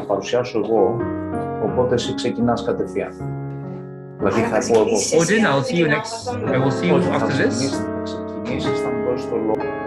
παρουσιάσω εγώ, οπότε εσύ ξεκινάς κατευθείαν. Δηλαδή θα πω εγώ. Odin, I'll see you next. I will see you after this. Θα ξεκινήσεις, θα μου δώσεις το λόγο.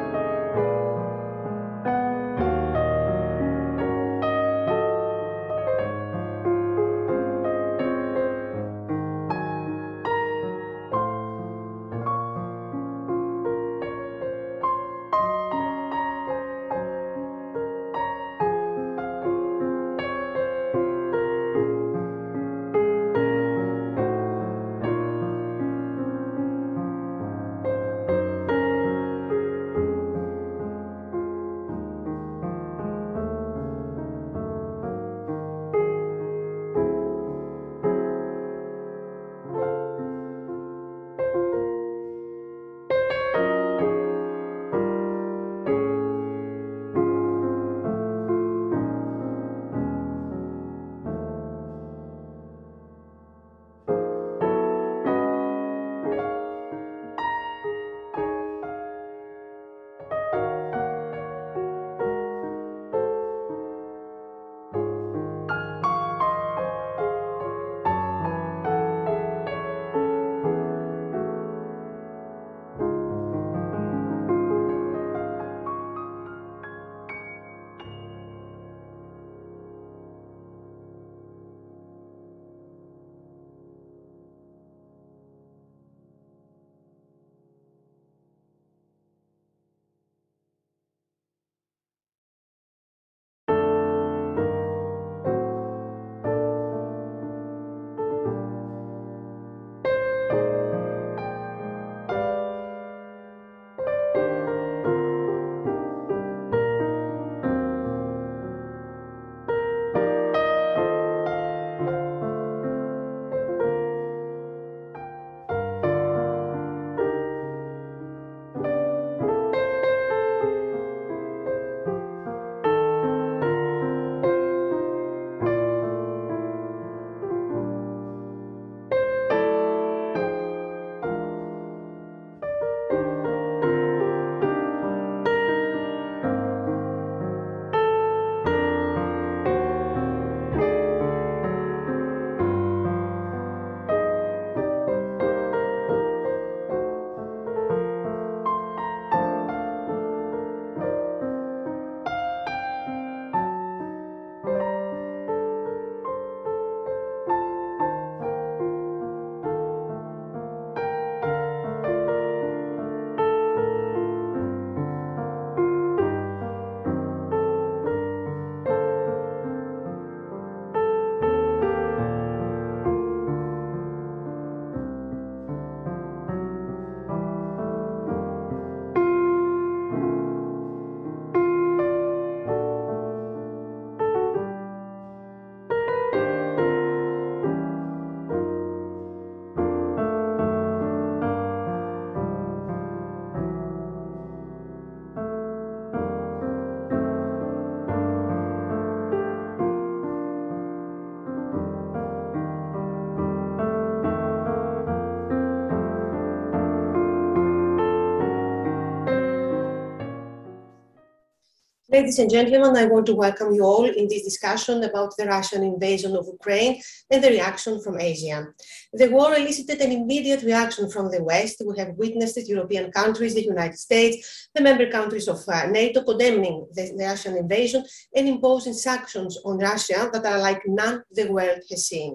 Ladies and gentlemen, I want to welcome you all in this discussion about the Russian invasion of Ukraine and the reaction from Asia. The war elicited an immediate reaction from the West. We have witnessed it, European countries, the United States, the member countries of NATO condemning the Russian invasion and imposing sanctions on Russia that are like none the world has seen.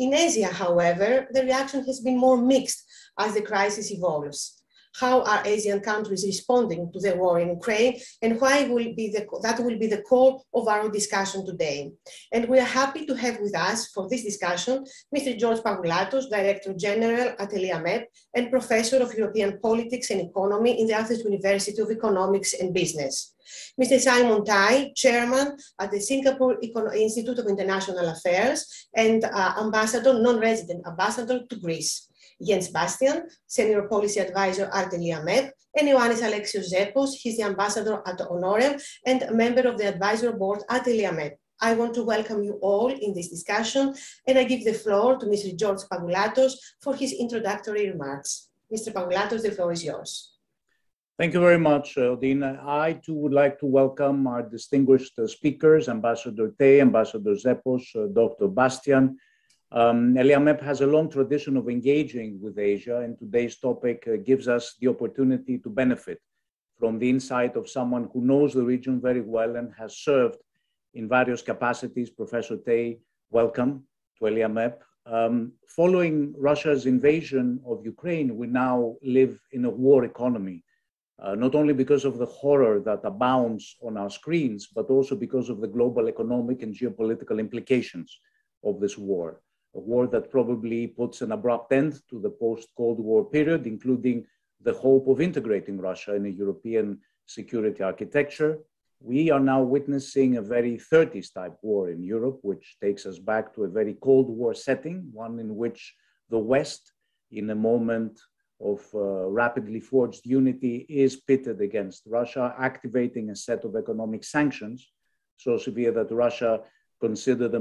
In Asia, however, the reaction has been more mixed as the crisis evolves. How are Asian countries responding to the war in Ukraine, and why that will be the core of our discussion today. And we are happy to have with us for this discussion Mr. George Pagoulatos, Director General at ELIAMEP and Professor of European Politics and Economy in the Athens University of Economics and Business. Mr. Simon Tai, Chairman at the Singapore Institute of International Affairs and Ambassador, non-resident Ambassador to Greece. Bastian, Senior Policy Advisor at ELIAMEP, and Ioannis Alexios Zepos, he's the Ambassador at Honorem and a member of the Advisory Board at ELIAMEP. I want to welcome you all in this discussion, and I give the floor to Mr. George Pagoulatos for his introductory remarks. Mr. Pagoulatos, the floor is yours. Thank you very much, Odin. I too would like to welcome our distinguished speakers, Ambassador Tay, Ambassador Zepos, Dr. Bastian. ELIAMEP has a long tradition of engaging with Asia, and today's topic gives us the opportunity to benefit from the insight of someone who knows the region very well and has served in various capacities. Professor Tay, welcome to ELIAMEP. Following Russia's invasion of Ukraine, we now live in a war economy. Not only because of the horror that abounds on our screens, but also because of the global economic and geopolitical implications of this war. A war that probably puts an abrupt end to the post-Cold War period, including the hope of integrating Russia in a European security architecture. We are now witnessing a very 30s type war in Europe, which takes us back to a very Cold War setting, one in which the West, in a moment of rapidly forged unity, is pitted against Russia, activating a set of economic sanctions so severe that Russia considers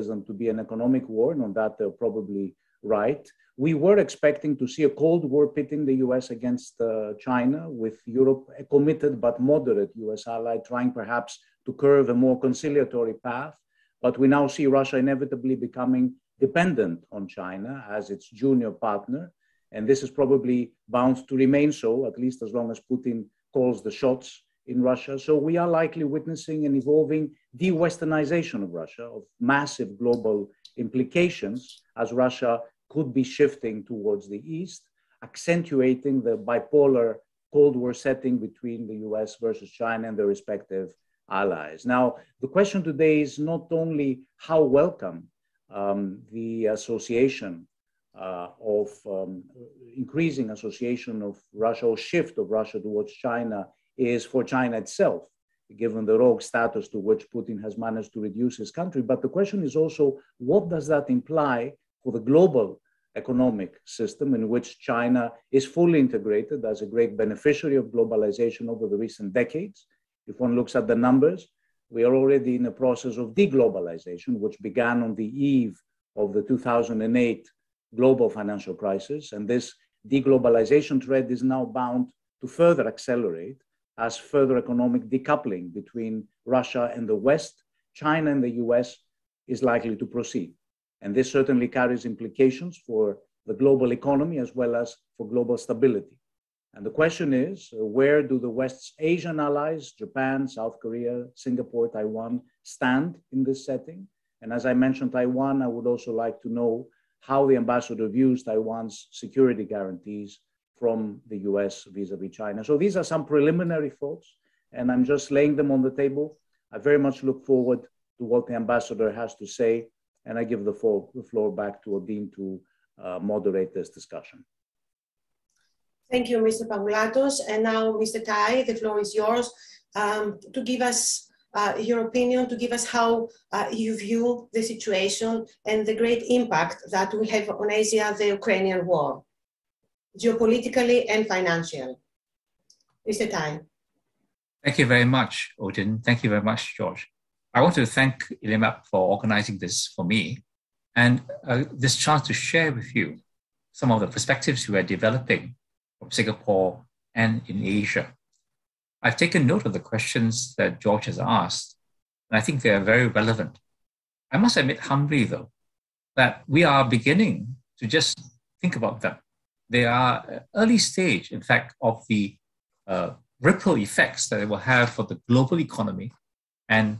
them to be an economic war, and on that they're probably right. We were expecting to see a Cold War pitting the US against China, with Europe a committed but moderate US ally trying perhaps to curve a more conciliatory path. But we now see Russia inevitably becoming dependent on China as its junior partner. And this is probably bound to remain so, at least as long as Putin calls the shots in Russia. So we are likely witnessing an evolving de-Westernization of Russia, of massive global implications, as Russia could be shifting towards the East, accentuating the bipolar Cold War setting between the US versus China and their respective allies. Now, the question today is not only how welcome the association increasing association of Russia, or shift of Russia towards China, is for China itself, given the rogue status to which Putin has managed to reduce his country. But the question is also, what does that imply for the global economic system in which China is fully integrated as a great beneficiary of globalization over the recent decades? If one looks at the numbers, we are already in a process of deglobalization, which began on the eve of the 2008 global financial crisis. And this deglobalization trend is now bound to further accelerate as further economic decoupling between Russia and the West, China and the US is likely to proceed. And this certainly carries implications for the global economy as well as for global stability. And the question is, where do the West's Asian allies, Japan, South Korea, Singapore, Taiwan, stand in this setting? And as I mentioned Taiwan, I would also like to know how the ambassador views Taiwan's security guarantees from the US vis-a-vis China. So these are some preliminary thoughts, and I'm just laying them on the table. I very much look forward to what the ambassador has to say, and I give the floor back to Odin to moderate this discussion. Thank you, Mr. Pagoulatos. And now, Mr. Tai, the floor is yours to give us your opinion, to give us how you view the situation and the great impact that we have on Asia, the Ukrainian war, geopolitically and financially. Mr. Tai. Thank you very much, Odin. Thank you very much, George. I want to thank ELIAMEP for organizing this for me and this chance to share with you some of the perspectives we are developing from Singapore and in Asia. I've taken note of the questions that George has asked, and I think they are very relevant. I must admit humbly, though, that we are beginning to just think about them. They are early stage, in fact, of the ripple effects that it will have for the global economy and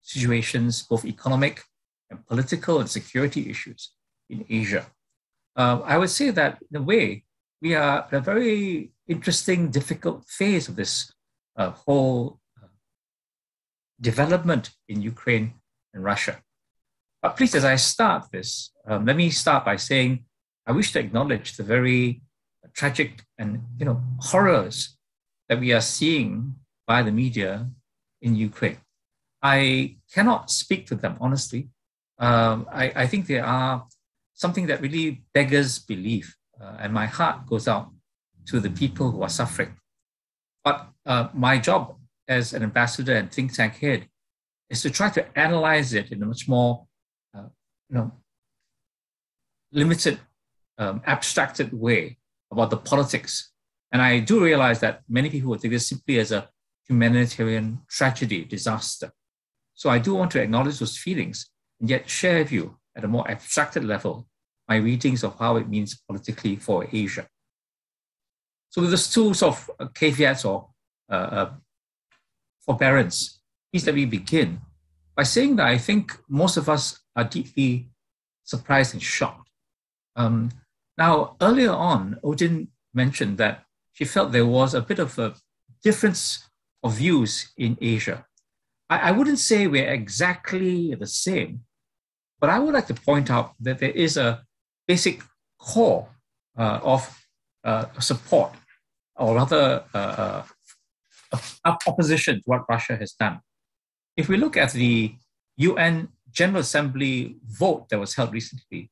situations, both economic and political and security issues in Asia. I would say that in a way, we are in a very interesting, difficult phase of this whole development in Ukraine and Russia. But please, as I start this, let me start by saying I wish to acknowledge the very tragic and horrors that we are seeing by the media in Ukraine. I cannot speak to them, honestly. I think they are something that really beggars belief, and my heart goes out to the people who are suffering. But my job as an ambassador and think tank head is to try to analyze it in a much more limited, abstracted way about the politics And I do realize that many people would take this simply as a humanitarian tragedy, disaster. So I do want to acknowledge those feelings and yet share with you at a more abstracted level my readings of how it means politically for Asia. So with those two sort of caveats or forbearance, please let me begin by saying that I think most of us are deeply surprised and shocked. Now, earlier on, Odin mentioned that she felt there was a bit of a difference of views in Asia. I wouldn't say we're exactly the same, but I would like to point out that there is a basic core of support, or rather opposition to what Russia has done. If we look at the UN General Assembly vote that was held recently,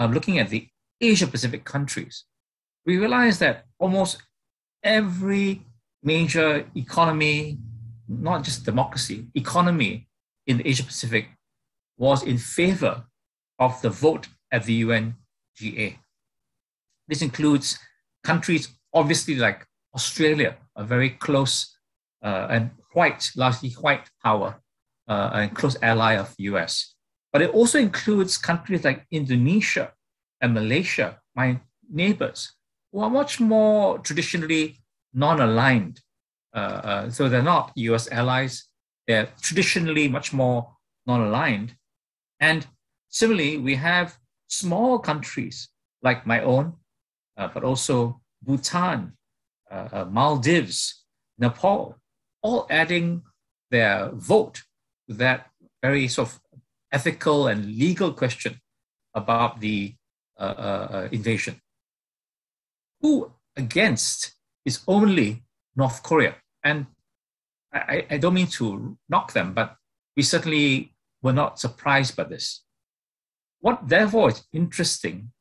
looking at the Asia-Pacific countries, we realize that almost every major economy, not just democracy, economy in the Asia-Pacific was in favor of the vote at the UNGA. This includes countries, obviously, like Australia, a very close and largely white power and close ally of the US. But it also includes countries like Indonesia and Malaysia, my neighbors, who are much more traditionally non-aligned. So they're not US allies. They're traditionally much more non-aligned. And similarly, we have small countries like my own, but also Bhutan, Maldives, Nepal, all adding their vote to that very sort of ethical and legal question about the invasion. Who against is only North Korea. And I don't mean to knock them, but we certainly were not surprised by this. What therefore is interesting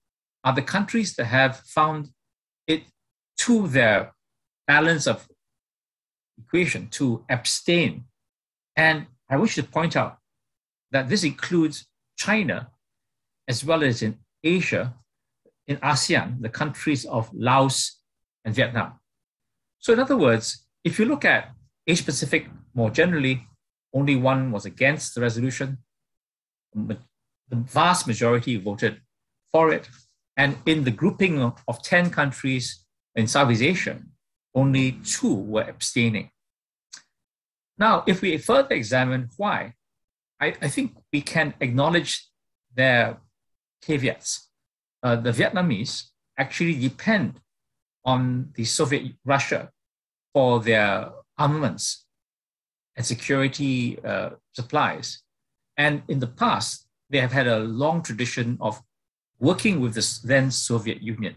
are the countries that have found it to their balance of equation to abstain. And I wish to point out that this includes China, as well as in Asia, in ASEAN, the countries of Laos and Vietnam. So in other words, if you look at Asia Pacific more generally, only one was against the resolution. The vast majority voted for it. And in the grouping of 10 countries in Southeast Asia, only 2 were abstaining. Now, if we further examine why, I think we can acknowledge their caveats. The Vietnamese actually depend on the Soviet Russia for their armaments and security supplies. And in the past, they have had a long tradition of working with the then Soviet Union.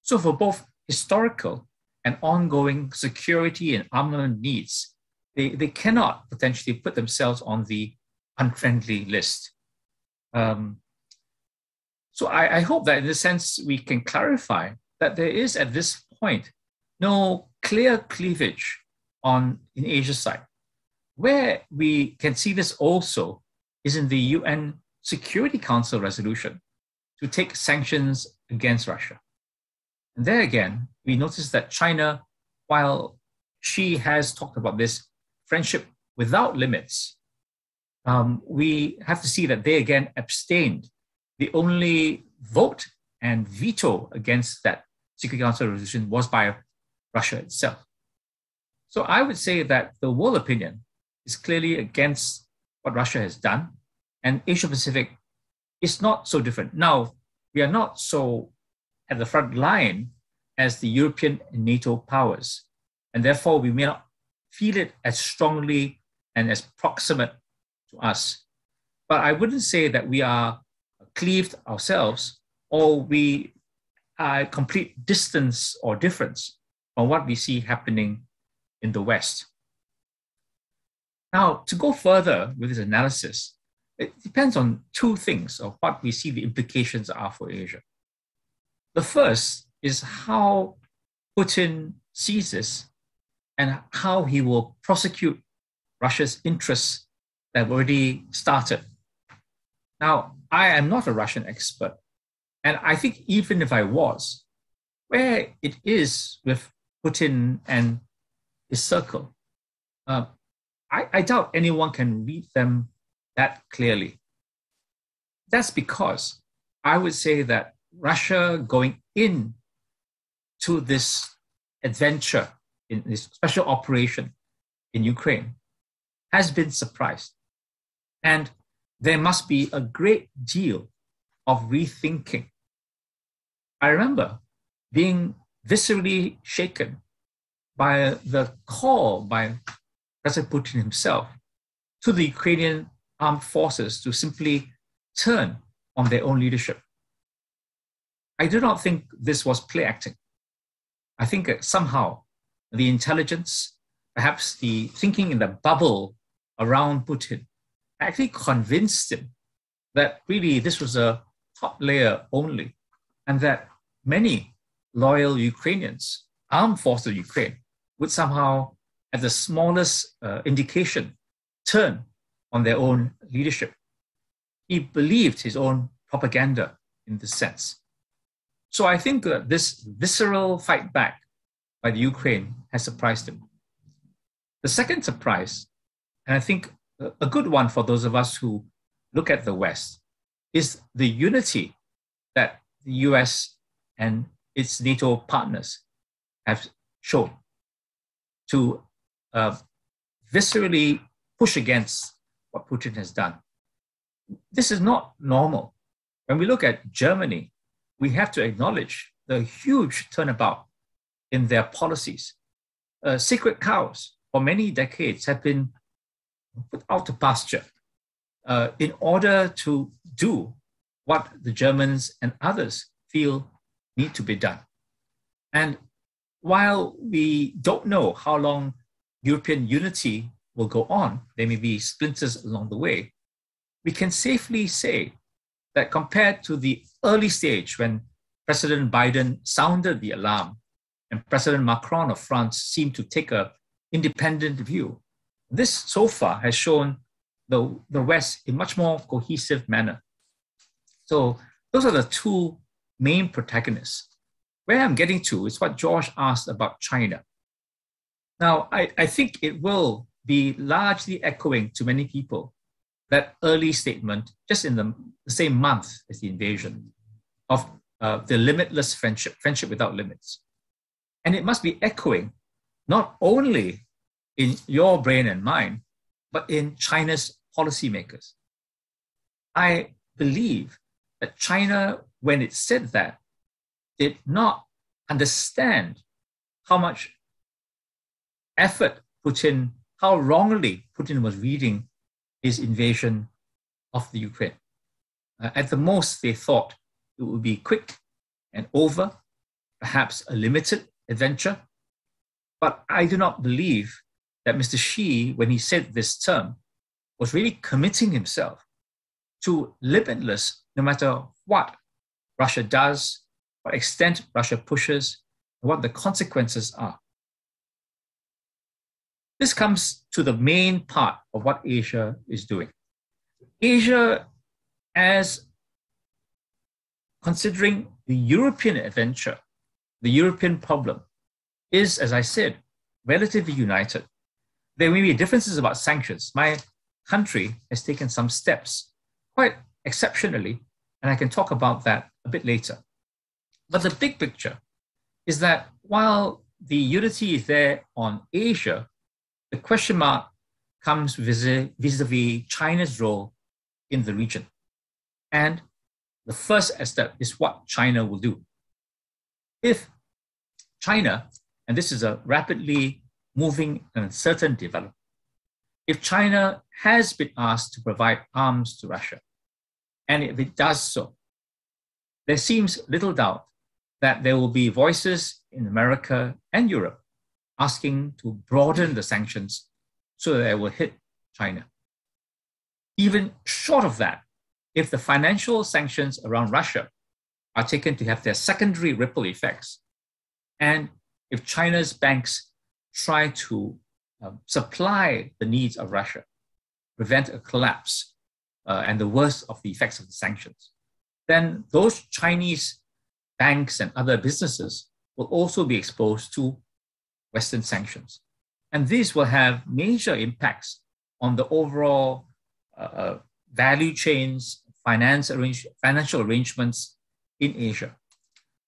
So for both historical and ongoing security and armament needs, they cannot potentially put themselves on the unfriendly list. So I hope that in this sense, we can clarify that there is at this point no clear cleavage in Asia's side. Where we can see this also is in the UN Security Council resolution to take sanctions against Russia. And there again, we notice that China, while she has talked about this friendship without limits, we have to see that they again abstained. The only vote and veto against that Security Council resolution was by Russia itself. So I would say that the world opinion is clearly against what Russia has done, and Asia Pacific is not so different. Now, we are not so at the front line as the European and NATO powers, and therefore we may not feel it as strongly and as proximate to us. But I wouldn't say that we are cleaved ourselves, or we are at complete distance or difference from what we see happening in the West. Now, to go further with this analysis, it depends on 2 things of what we see the implications are for Asia. The first is how Putin sees this and how he will prosecute Russia's interests that have already started. Now, I am not a Russian expert, and I think even if I was, where it is with Putin and his circle, I doubt anyone can read them that clearly. That's because I would say that Russia going in to this adventure, in this special operation in Ukraine, has been surprised. And there must be a great deal of rethinking. I remember being viscerally shaken by the call by President Putin himself to the Ukrainian armed forces to simply turn on their own leadership. I do not think this was play acting. I think that somehow the intelligence, perhaps the thinking in the bubble around Putin, actually convinced him that really this was a top layer only, and that many loyal Ukrainians, armed forces of Ukraine, would somehow, at the smallest indication, turn on their own leadership. He believed his own propaganda in this sense. So I think that this visceral fight back by the Ukraine has surprised him. The second surprise, and I think a good one for those of us who look at the West, is the unity that the US and its NATO partners have shown to viscerally push against what Putin has done. This is not normal. When we look at Germany, we have to acknowledge the huge turnabout in their policies. Secret cows for many decades have been put out to pasture in order to do what the Germans and others feel need to be done. And while we don't know how long European unity will go on, there may be splinters along the way, we can safely say that compared to the early stage when President Biden sounded the alarm and President Macron of France seemed to take an independent view, this so far has shown the West in much more cohesive manner. So those are the two main protagonists. Where I'm getting to is what George asked about China. Now, I think it will be largely echoing to many people that early statement, just in the same month as the invasion, of the limitless friendship without limits. And it must be echoing not only in your brain and mine, but in China's policymakers. I believe that China, when it said that, did not understand how much effort Putin, how wrongly Putin was reading his invasion of the Ukraine. At the most, they thought it would be quick and over, perhaps a limited adventure. But I do not believe that Mr. Xi, when he said this term, was really committing himself to limitless, no matter what Russia does, what extent Russia pushes, and what the consequences are. This comes to the main part of what Asia is doing. Asia, as considering the European adventure, the European problem, is, as I said, relatively united. There may be differences about sanctions. My country has taken some steps, quite exceptionally, and I can talk about that a bit later. But the big picture is that while the unity is there on Asia, the question mark comes vis-a-vis China's role in the region. And the first step is what China will do. If China, and this is a rapidly moving and uncertain development, if China has been asked to provide arms to Russia, and if it does so, there seems little doubt that there will be voices in America and Europe asking to broaden the sanctions so that it will hit China. Even short of that, if the financial sanctions around Russia are taken to have their secondary ripple effects, and if China's banks try to supply the needs of Russia, prevent a collapse and the worst of the effects of the sanctions, then those Chinese banks and other businesses will also be exposed to Western sanctions. And these will have major impacts on the overall value chains, financial arrangements in Asia.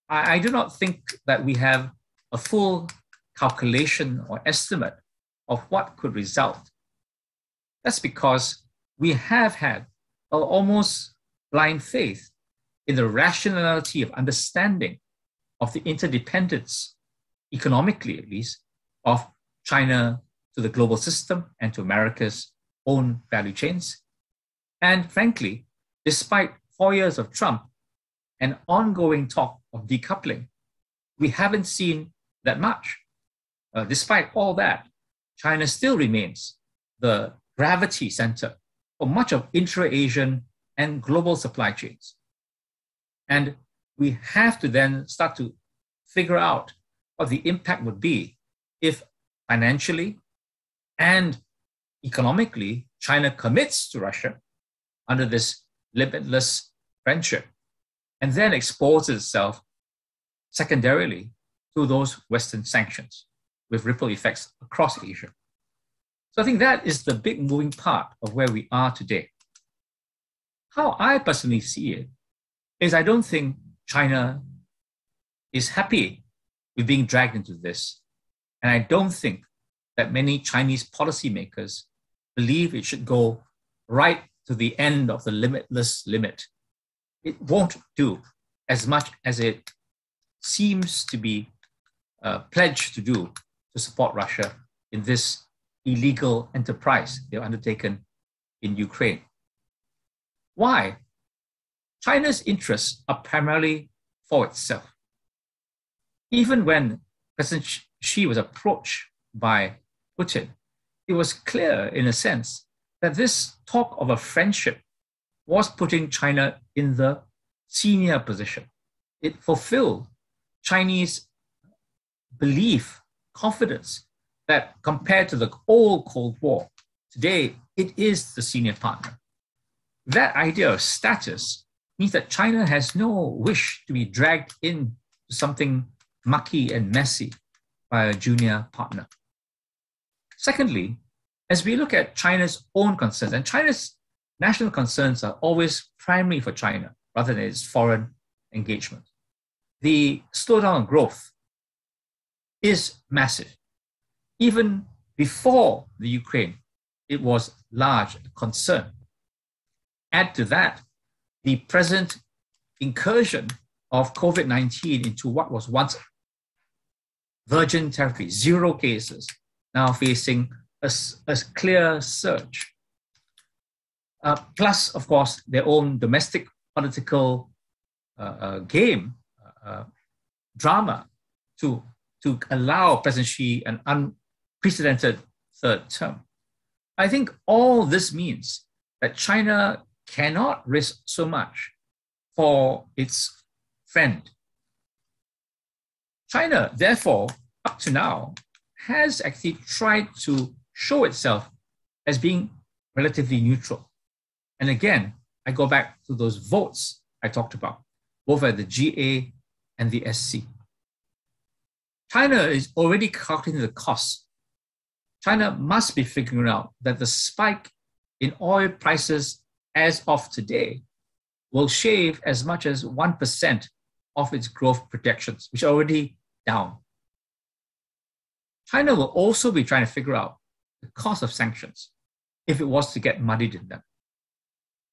I do not think that we have a full calculation or estimate of what could result. That's because we have had an almost blind faith in the rationality of understanding of the interdependence, economically at least, of China to the global system and to America's own value chains. And frankly, despite 4 years of Trump and ongoing talk of decoupling, we haven't seen that much. Despite all that, China still remains the gravity center for much of intra-Asian and global supply chains. And we have to then start to figure out what the impact would be if financially and economically China commits to Russia under this limitless friendship and then exposes itself secondarily to those Western sanctions with ripple effects across Asia. So I think that is the big moving part of where we are today. How I personally see it is I don't think China is happy with being dragged into this. And I don't think that many Chinese policymakers believe it should go right to the end of the limitless limit. It won't do as much as it seems to be pledged to do to support Russia in this illegal enterprise they've undertaken in Ukraine. Why? China's interests are primarily for itself. Even when President Xi was approached by Putin, it was clear, in a sense, that this talk of a friendship was putting China in the senior position. It fulfilled Chinese belief, confidence, that compared to the old Cold War, today it is the senior partner. That idea of status means that China has no wish to be dragged into something mucky and messy by a junior partner. Secondly, as we look at China's own concerns, and China's national concerns are always primary for China rather than its foreign engagement. The slowdown of growth is massive. Even before the Ukraine, it was large concern. Add to that the present incursion of COVID-19 into what was once virgin territory, 0 cases, now facing a clear surge. Plus, of course, their own domestic political game, drama to allow President Xi an unprecedented third term. I think all this means that China cannot risk so much for its friend. China, therefore, up to now, has actually tried to show itself as being relatively neutral. And again, I go back to those votes I talked about, both at the GA and the SC. China is already calculating the costs. China must be figuring out that the spike in oil prices as of today will shave as much as 1% of its growth projections, which are already down. China will also be trying to figure out the cost of sanctions if it was to get muddied in them.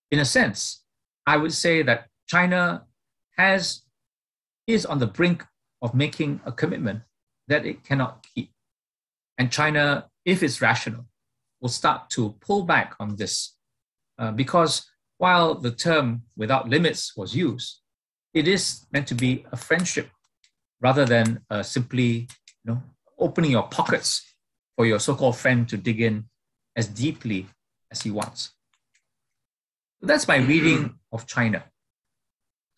In a sense, I would say that China is on the brink of making a commitment that it cannot keep. And China, if it's rational, will start to pull back on this because while the term without limits was used, it is meant to be a friendship rather than simply opening your pockets for your so-called friend to dig in as deeply as he wants. So that's my reading of China.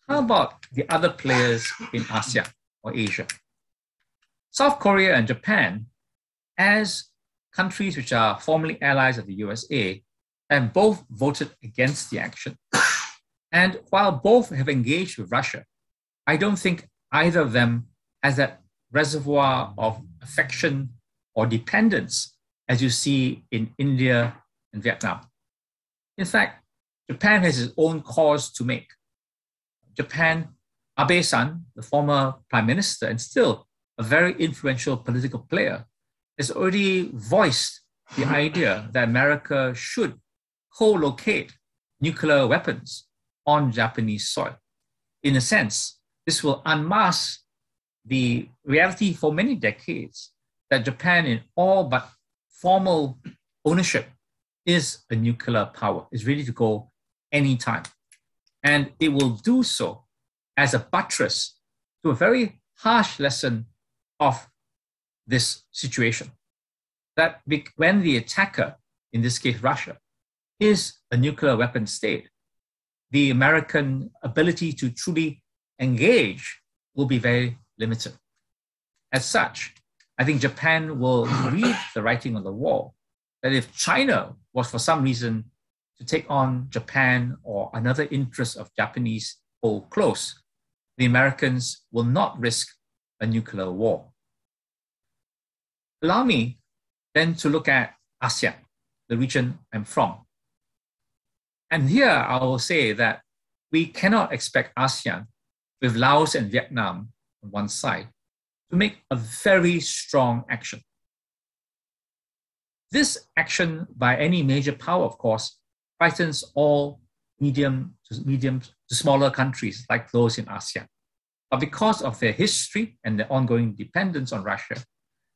How about the other players in ASEAN or Asia? South Korea and Japan, as countries which are formerly allies of the USA, have both voted against the action. And while both have engaged with Russia, I don't think either of them has that reservoir of affection or dependence as you see in India and Vietnam. In fact, Japan has its own calls to make. Japan, Abe-san, the former prime minister and still a very influential political player, has already voiced the idea that America should co-locate nuclear weapons on Japanese soil. In a sense, this will unmask the reality for many decades that Japan, in all but formal ownership, is a nuclear power, is ready to go anytime. And it will do so as a buttress to a very harsh lesson of this situation. That when the attacker, in this case Russia, is a nuclear weapon state, the American ability to truly engage will be very limited. As such, I think Japan will read the writing on the wall that if China was for some reason to take on Japan or another interest of Japanese hold close, the Americans will not risk a nuclear war. Allow me then to look at ASEAN, the region I'm from. And here I will say that we cannot expect ASEAN, with Laos and Vietnam on one side, to make a very strong action. This action by any major power, of course, frightens all medium to smaller countries like those in ASEAN. But because of their history and their ongoing dependence on Russia,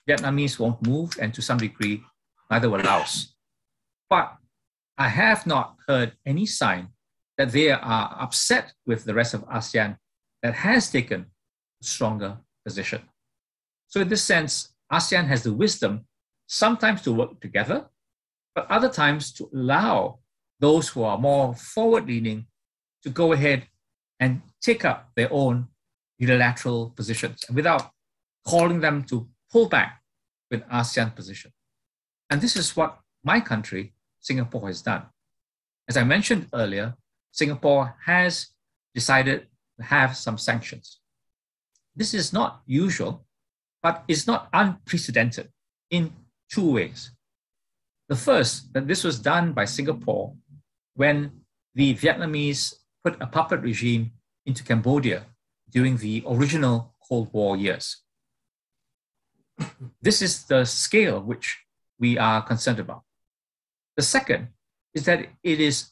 Vietnamese won't move, and to some degree, neither will Laos. But I have not heard any sign that they are upset with the rest of ASEAN that has taken a stronger position. So in this sense, ASEAN has the wisdom sometimes to work together, but other times to allow those who are more forward-leaning to go ahead and take up their own unilateral positions and without calling them to pull back with ASEAN position. And this is what my country, Singapore, has done. As I mentioned earlier, Singapore has decided to have some sanctions. This is not usual, but it's not unprecedented in two ways. The first, that this was done by Singapore when the Vietnamese put a puppet regime into Cambodia during the original Cold War years. This is the scale which we are concerned about. The second is that it is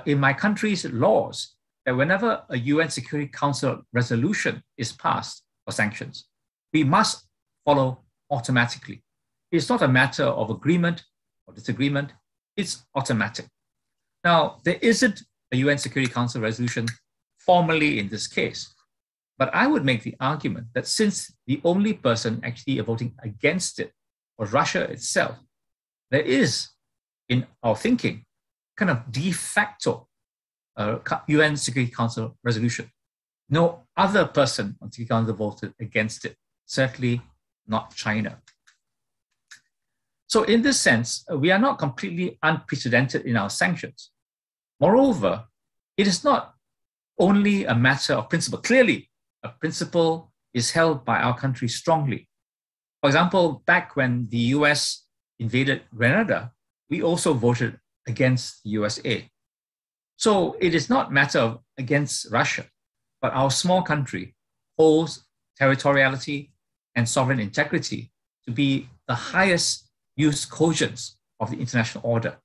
in my country's laws that whenever a UN Security Council resolution is passed for sanctions, we must follow automatically. It's not a matter of agreement or disagreement, it's automatic. Now, there isn't a UN Security Council resolution formally in this case, but I would make the argument that since the only person actually voting against it was Russia itself, there is, in our thinking, kind of de facto UN Security Council resolution. No other person on Security Council voted against it, certainly not China. So in this sense, we are not completely unprecedented in our sanctions. Moreover, it is not only a matter of principle. Clearly, a principle is held by our country strongly. For example, back when the US invaded Grenada, we also voted against the USA. So it is not a matter of against Russia, but our small country holds territoriality and sovereign integrity to be the highest use cogents of the international order.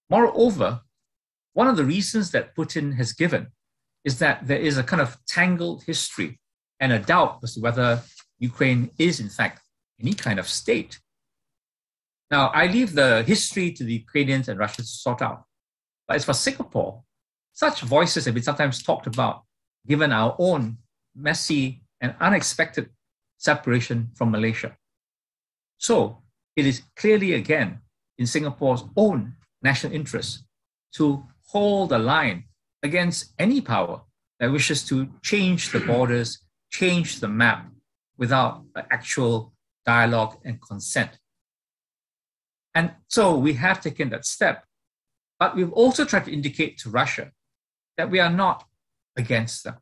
Moreover, one of the reasons that Putin has given is that there is a kind of tangled history and a doubt as to whether Ukraine is in fact any kind of state. Now, I leave the history to the Ukrainians and Russians to sort out. But as for Singapore, such voices have been sometimes talked about given our own messy and unexpected separation from Malaysia. So it is clearly again in Singapore's own national interest to hold the line against any power that wishes to change the borders, change the map without actual dialogue and consent. And so we have taken that step, but we've also tried to indicate to Russia that we are not against them.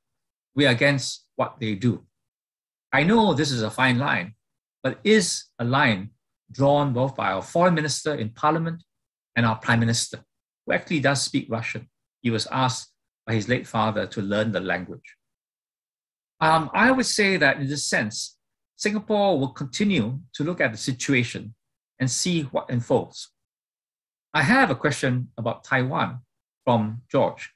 We are against what they do. I know this is a fine line, but is a line drawn both by our foreign minister in parliament and our prime minister, who actually does speak Russian. He was asked by his late father to learn the language. I would say that in this sense, Singapore will continue to look at the situation and see what unfolds. I have a question about Taiwan from George.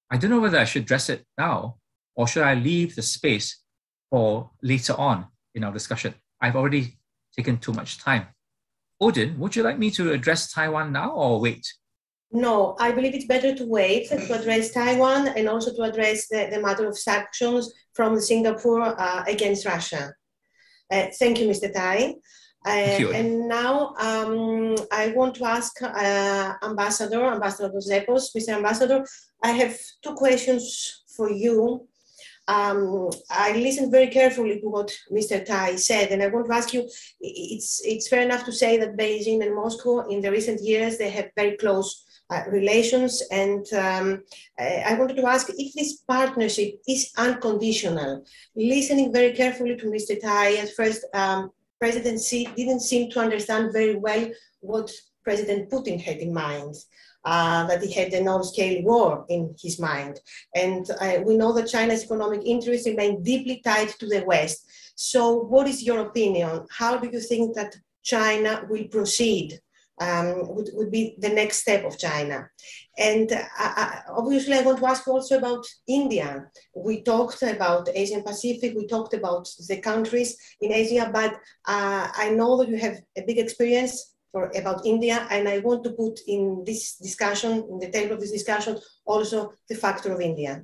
I don't know whether I should address it now or should I leave the space for later on in our discussion. I've already taken too much time. Odin, would you like me to address Taiwan now or wait? No, I believe it's better to wait to address Taiwan and also to address the matter of sanctions from Singapore against Russia. Thank you, Mr. Tai. And now I want to ask Ambassador Zepos. Mr. Ambassador, I have two questions for you. I listened very carefully to what Mr. Tai said, and I want to ask you, it's fair enough to say that Beijing and Moscow in the recent years, they have very close relations, and I wanted to ask if this partnership is unconditional. Listening very carefully to Mr. Tai, at first, President Xi didn't seem to understand very well what President Putin had in mind. That he had a non-scale war in his mind. And we know that China's economic interests remain deeply tied to the West. So what is your opinion? How do you think that China will proceed? Would be the next step of China? And obviously I want to ask you also about India. We talked about Asian Pacific, we talked about the countries in Asia, but I know that you have a big experience about India, and I want to put in this discussion, in the table of this discussion, also the factor of India.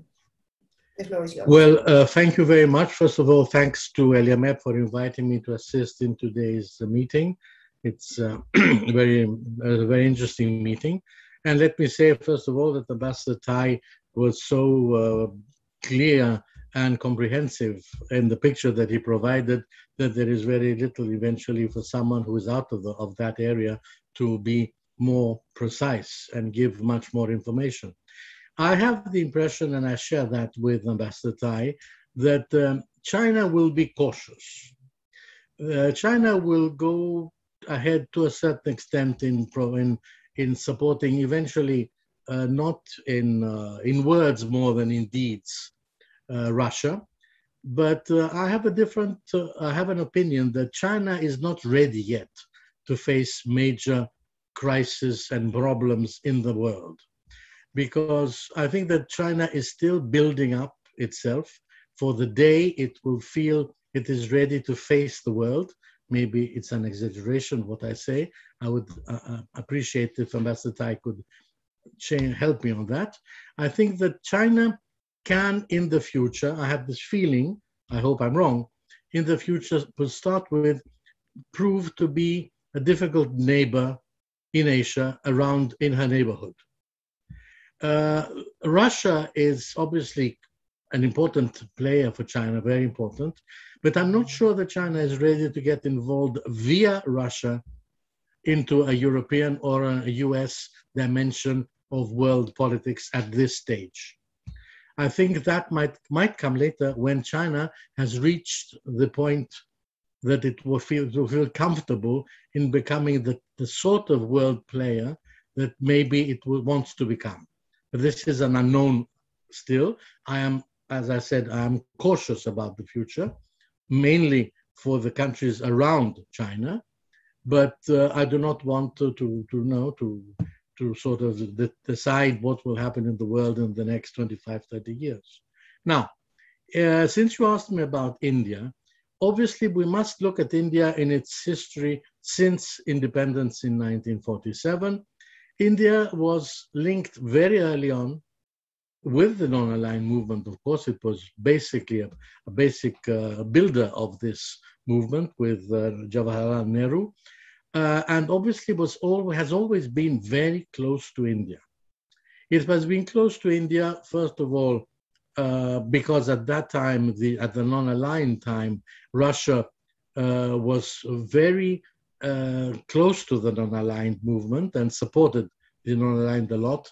The floor is yours. Well, thank you very much. First of all, thanks to ELIAMEP for inviting me to assist in today's meeting. It's a very interesting meeting. And let me say, first of all, that Ambassador Tai was so clear and comprehensive in the picture that he provided, that there is very little eventually for someone who is out of that area to be more precise and give much more information. I have the impression, and I share that with Ambassador Tai, that China will be cautious. China will go ahead to a certain extent in supporting eventually, not in words more than in deeds, Russia. But I have an opinion that China is not ready yet to face major crises and problems in the world, because I think that China is still building up itself for the day it will feel it is ready to face the world. Maybe it's an exaggeration what I say. I would appreciate if Ambassador Tai could help me on that. I think that China can, in the future, I have this feeling, I hope I'm wrong, in the future, to start with, prove to be a difficult neighbor in Asia in her neighborhood. Russia is obviously an important player for China, very important, but I'm not sure that China is ready to get involved via Russia into a European or a US dimension of world politics at this stage. I think that might come later when China has reached the point that it will feel comfortable in becoming the sort of world player that maybe it wants to become. But this is an unknown still. As I said, I am cautious about the future, mainly for the countries around China, but I do not want to sort of decide what will happen in the world in the next 25, 30 years. Now, since you asked me about India, obviously we must look at India in its history since independence in 1947. India was linked very early on with the non-aligned movement. Of course, it was basically a basic builder of this movement with Jawaharlal Nehru. And obviously has always been very close to India. It has been close to India, first of all, because at that time, at the non-aligned time, Russia was very close to the non-aligned movement and supported the non-aligned a lot.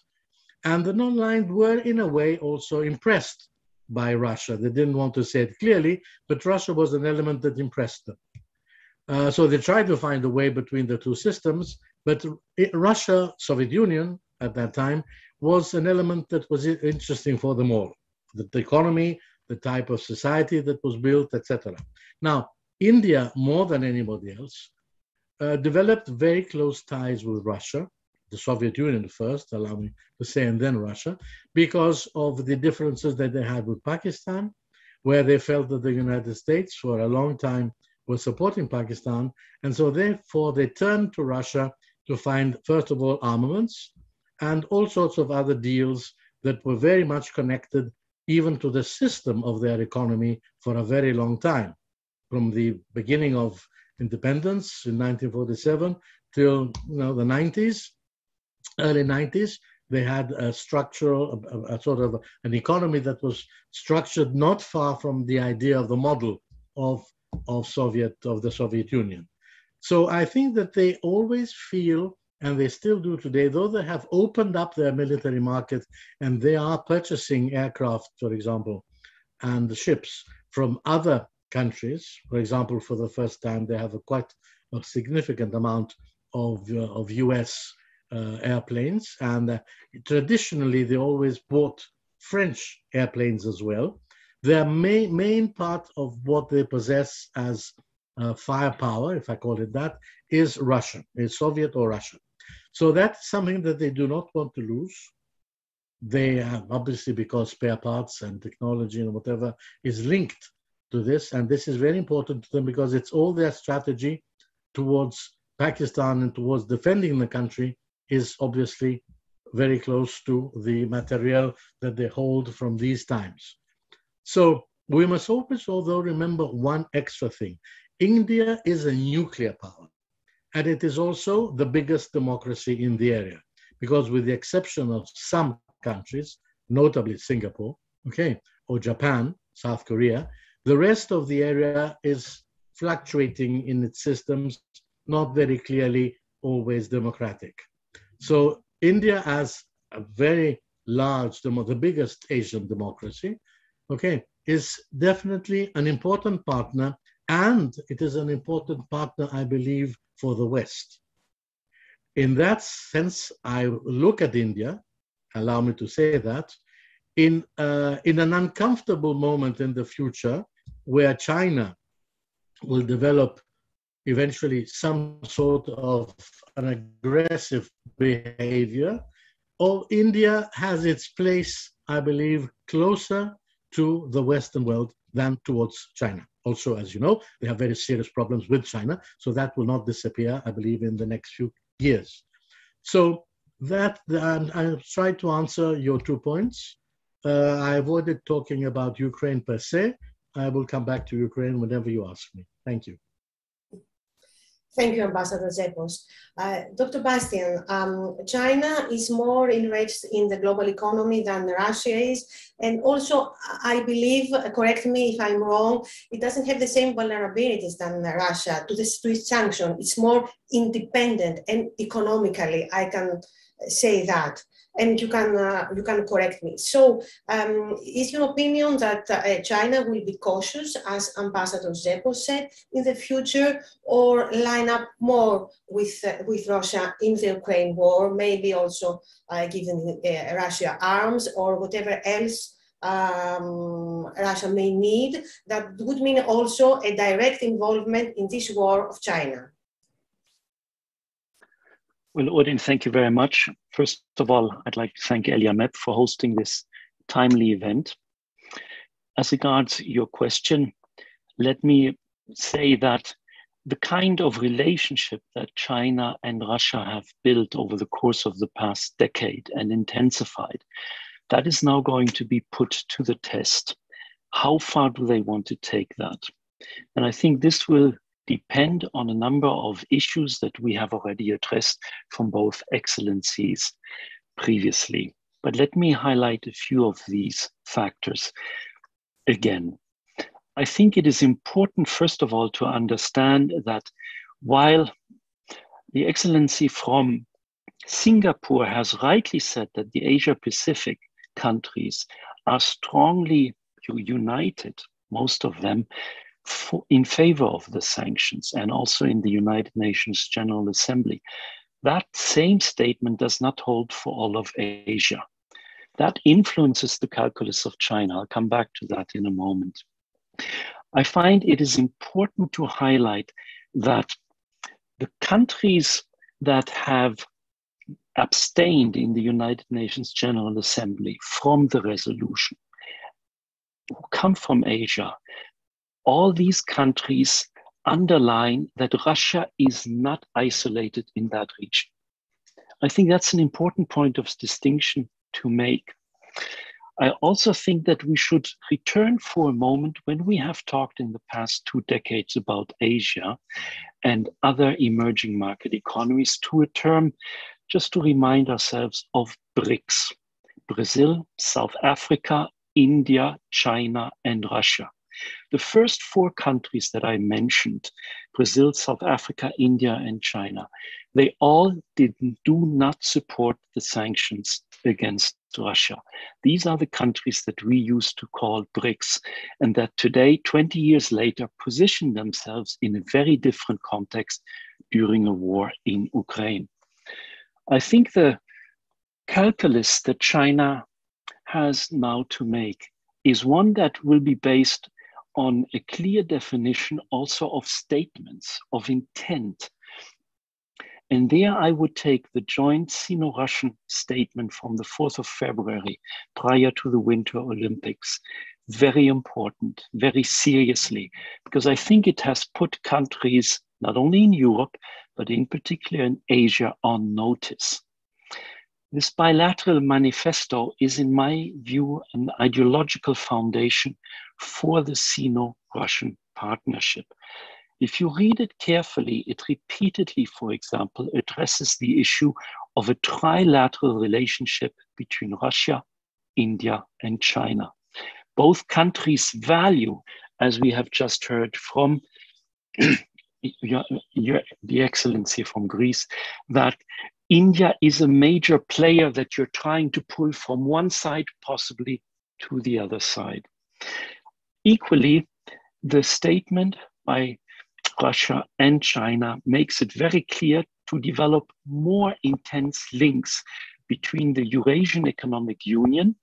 And the non-aligned were, in a way, also impressed by Russia. They didn't want to say it clearly, but Russia was an element that impressed them. So they tried to find a way between the two systems, but Russia, Soviet Union at that time, was an element that was interesting for them all. The economy, the type of society that was built, etc. Now, India, more than anybody else, developed very close ties with Russia, the Soviet Union first, allow me to say, and then Russia, because of the differences that they had with Pakistan, where they felt that the United States for a long time was supporting Pakistan. And so therefore they turned to Russia to find, first of all, armaments and all sorts of other deals that were very much connected even to the system of their economy for a very long time. From the beginning of independence in 1947 till the 90s, early 90s, they had a structural, a sort of an economy that was structured not far from the idea of the model of the Soviet Union. So I think that they always feel, and they still do today, though they have opened up their military market and they are purchasing aircraft, for example, and ships from other countries. For example, for the first time, they have quite a significant amount of US airplanes, and traditionally they always bought French airplanes as well. Their main part of what they possess as firepower, if I call it that, is Russian, is Soviet or Russian. So that's something that they do not want to lose. They have, obviously, because spare parts and technology and whatever is linked to this, and this is very important to them because it's all their strategy towards Pakistan and towards defending the country is obviously very close to the material that they hold from these times. So we must always, although, remember one extra thing. India is a nuclear power, and it is also the biggest democracy in the area, because with the exception of some countries, notably Singapore, or Japan, South Korea, the rest of the area is fluctuating in its systems, not very clearly always democratic. So India, as a very large, the biggest Asian democracy, is definitely an important partner, and it is an important partner, I believe, for the West. In that sense, I look at India, allow me to say that, in an uncomfortable moment in the future where China will develop eventually some sort of an aggressive behavior, or India has its place, I believe, closer to the Western world than towards China. Also, as you know, they have very serious problems with China, so that will not disappear, I believe, in the next few years. So that, I tried to answer your 2 points. I avoided talking about Ukraine per se. I will come back to Ukraine whenever you ask me. Thank you. Thank you, Ambassador Zepos. Dr. Bastian, China is more enriched in the global economy than Russia is. And also, I believe, correct me if I'm wrong, it doesn't have the same vulnerabilities than Russia to its sanction. It's more independent, and economically, I can say that. And you can correct me. So, is your opinion that China will be cautious, as Ambassador Zepos said, in the future, or line up more with Russia in the Ukraine war, maybe also giving Russia arms or whatever else Russia may need, that would mean also a direct involvement in this war of China? Well, Odin, thank you very much. First of all, I'd like to thank ELIAMEP for hosting this timely event. As regards your question, let me say that the kind of relationship that China and Russia have built over the course of the past decade and intensified, that is now going to be put to the test. How far do they want to take that? And I think this will depend on a number of issues that we have already addressed from both excellencies previously. But let me highlight a few of these factors again. I think it is important, first of all, to understand that while the excellency from Singapore has rightly said that the Asia-Pacific countries are strongly united, most of them, in favor of the sanctions, and also in the United Nations General Assembly. That same statement does not hold for all of Asia. That influences the calculus of China. I'll come back to that in a moment. I find it is important to highlight that the countries that have abstained in the United Nations General Assembly from the resolution, who come from Asia, all these countries underline that Russia is not isolated in that region. I think that's an important point of distinction to make. I also think that we should return for a moment, when we have talked in the past 2 decades about Asia and other emerging market economies, to a term just to remind ourselves of BRICS: Brazil, South Africa, India, China, and Russia. The first 4 countries that I mentioned, Brazil, South Africa, India, and China, they all do not support the sanctions against Russia. These are the countries that we used to call BRICS, and that today, 20 years later, position themselves in a very different context during a war in Ukraine. I think the calculus that China has now to make is one that will be based on a clear definition also of statements of intent. And there I would take the joint Sino-Russian statement from the 4th of February, prior to the Winter Olympics, very important, very seriously, because I think it has put countries, not only in Europe, but in particular in Asia, on notice. This bilateral manifesto is, in my view, an ideological foundation for the Sino-Russian partnership. If you read it carefully, it repeatedly, for example, addresses the issue of a trilateral relationship between Russia, India, and China. Both countries value, as we have just heard from the Excellency from Greece, that India is a major player that you're trying to pull from one side, possibly to the other side. Equally, the statement by Russia and China makes it very clear to develop more intense links between the Eurasian Economic Union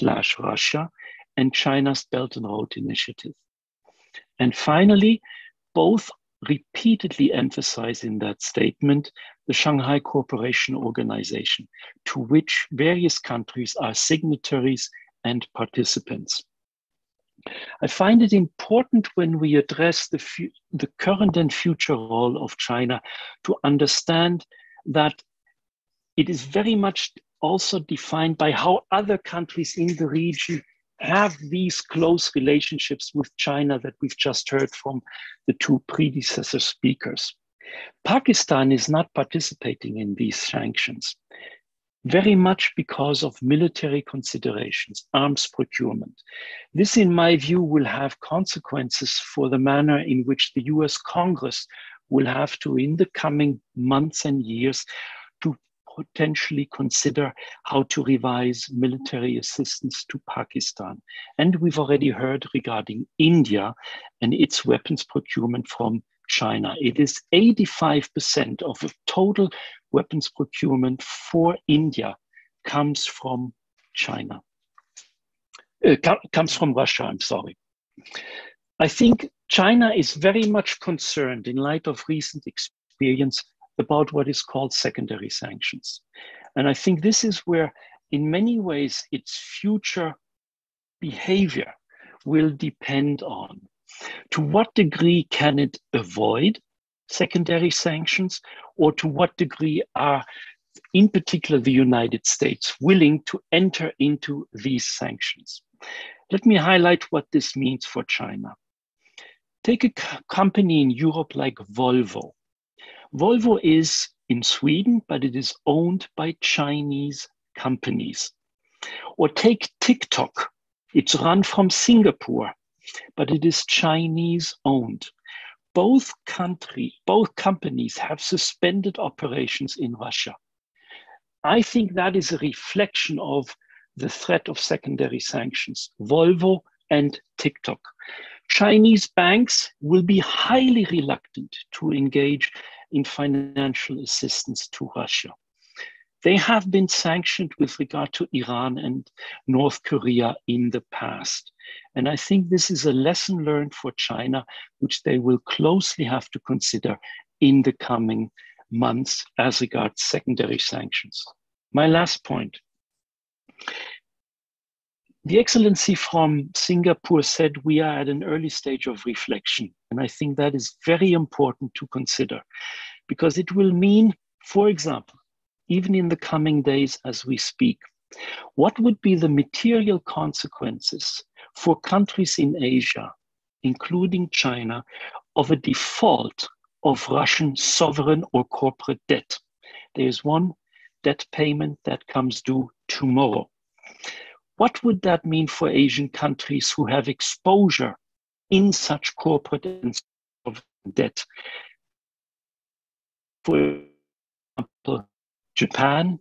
/ Russia and China's Belt and Road Initiative. And finally, both repeatedly emphasize in that statement the Shanghai Cooperation Organization, to which various countries are signatories and participants. I find it important, when we address the current and future role of China, to understand that it is very much also defined by how other countries in the region have these close relationships with China that we've just heard from the 2 predecessor speakers. Pakistan is not participating in these sanctions, very much because of military considerations, arms procurement. This, in my view, will have consequences for the manner in which the US Congress will have to, in the coming months and years, to potentially consider how to revise military assistance to Pakistan. And we've already heard regarding India and its weapons procurement from China. It is 85% of the total weapons procurement for India comes from China. Comes from Russia, I'm sorry. I think China is very much concerned, in light of recent experience, about what is called secondary sanctions. And I think this is where, in many ways, its future behavior will depend on. To what degree can it avoid secondary sanctions, or to what degree are, in particular, the United States willing to enter into these sanctions? Let me highlight what this means for China. Take a company in Europe like Volvo. Volvo is in Sweden, but it is owned by Chinese companies. Or take TikTok. It's run from Singapore, but it is Chinese owned. Both companies have suspended operations in Russia. I think that is a reflection of the threat of secondary sanctions, Volvo and TikTok. Chinese banks will be highly reluctant to engage in financial assistance to Russia. They have been sanctioned with regard to Iran and North Korea in the past. And I think this is a lesson learned for China, which they will closely have to consider in the coming months as regards secondary sanctions. My last point. The Excellency from Singapore said we are at an early stage of reflection. And I think that is very important to consider because it will mean, for example, even in the coming days as we speak, what would be the material consequences for countries in Asia, including China, of a default of Russian sovereign or corporate debt? There is one debt payment that comes due tomorrow. What would that mean for Asian countries who have exposure in such corporate and sovereign debt? For example, Japan,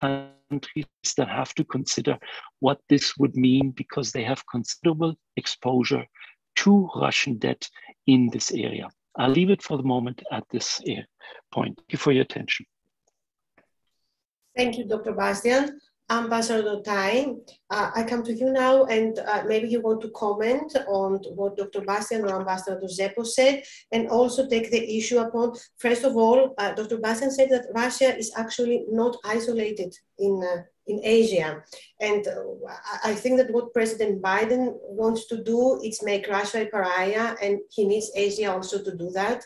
countries that have to consider what this would mean because they have considerable exposure to Russian debt in this area. I'll leave it for the moment at this point. Thank you for your attention. Thank you, Dr. Bastian. Ambassador Tai, I come to you now, and maybe you want to comment on what Dr. Bastian or Ambassador Zepos said, and also take the issue upon, first of all, Dr. Bastian said that Russia is actually not isolated in Asia. And I think that what President Biden wants to do is make Russia a pariah, and he needs Asia also to do that.